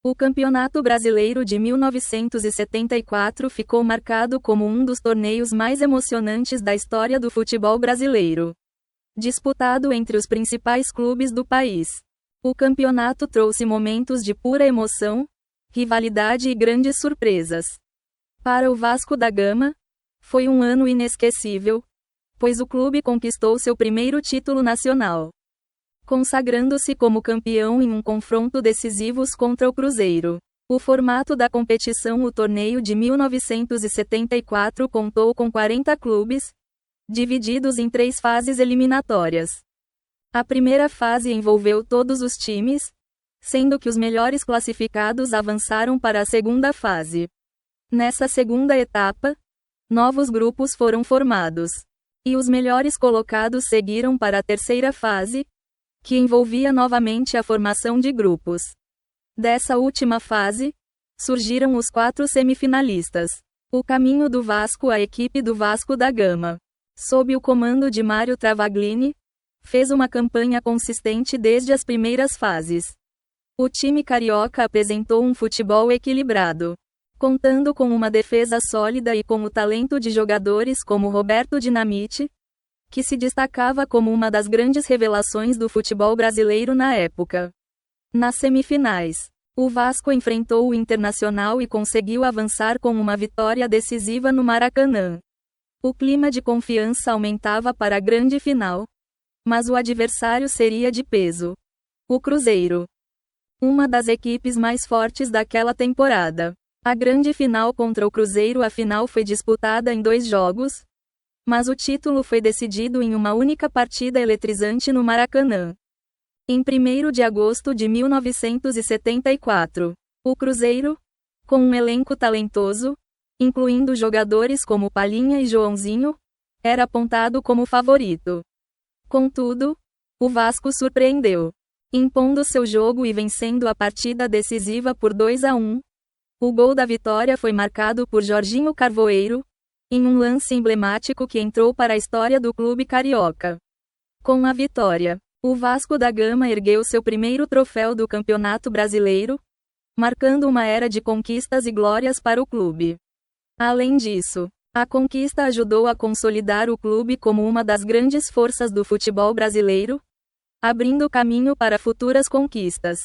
O Campeonato Brasileiro de 1974 ficou marcado como um dos torneios mais emocionantes da história do futebol brasileiro. Disputado entre os principais clubes do país. O campeonato trouxe momentos de pura emoção, rivalidade e grandes surpresas. Para o Vasco da Gama, foi um ano inesquecível, pois o clube conquistou seu primeiro título nacional, consagrando-se como campeão em um confronto decisivo contra o Cruzeiro. O formato da competição. O torneio de 1974 contou com 40 clubes, divididos em 3 fases eliminatórias. A primeira fase envolveu todos os times, sendo que os melhores classificados avançaram para a segunda fase. Nessa segunda etapa, novos grupos foram formados, e os melhores colocados seguiram para a terceira fase, que envolvia novamente a formação de grupos. Dessa última fase, surgiram os 4 semifinalistas. O caminho do Vasco. A equipe do Vasco da Gama, sob o comando de Mário Travaglini, fez uma campanha consistente desde as primeiras fases. O time carioca apresentou um futebol equilibrado, contando com uma defesa sólida e com o talento de jogadores como Roberto Dinamite, que se destacava como uma das grandes revelações do futebol brasileiro na época. Nas semifinais, o Vasco enfrentou o Internacional e conseguiu avançar com uma vitória decisiva no Maracanã. O clima de confiança aumentava para a grande final, mas o adversário seria de peso: o Cruzeiro, uma das equipes mais fortes daquela temporada. A grande final contra o Cruzeiro. A final foi disputada em 2 jogos, mas o título foi decidido em uma única partida eletrizante no Maracanã. Em 1º de agosto de 1974, o Cruzeiro, com um elenco talentoso, incluindo jogadores como Palhinha e Joãozinho, era apontado como favorito. Contudo, o Vasco surpreendeu, impondo seu jogo e vencendo a partida decisiva por 2-1. O gol da vitória foi marcado por Jorginho Carvoeiro, em um lance emblemático que entrou para a história do clube carioca. Com a vitória, o Vasco da Gama ergueu seu primeiro troféu do Campeonato Brasileiro, marcando uma era de conquistas e glórias para o clube. Além disso, a conquista ajudou a consolidar o clube como uma das grandes forças do futebol brasileiro, abrindo caminho para futuras conquistas.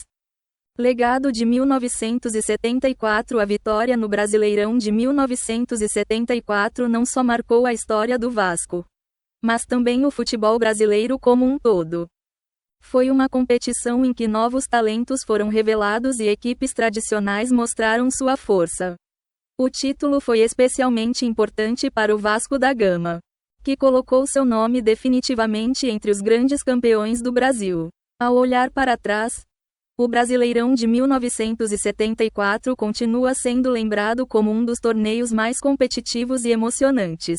Legado de 1974. A vitória no Brasileirão de 1974 não só marcou a história do Vasco, mas também o futebol brasileiro como um todo. Foi uma competição em que novos talentos foram revelados e equipes tradicionais mostraram sua força. O título foi especialmente importante para o Vasco da Gama, que colocou seu nome definitivamente entre os grandes campeões do Brasil. Ao olhar para trás, o Brasileirão de 1974 continua sendo lembrado como um dos torneios mais competitivos e emocionantes,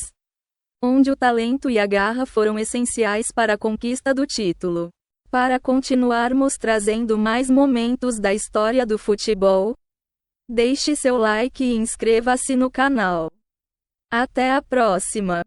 onde o talento e a garra foram essenciais para a conquista do título. Para continuarmos trazendo mais momentos da história do futebol, deixe seu like e inscreva-se no canal. Até a próxima!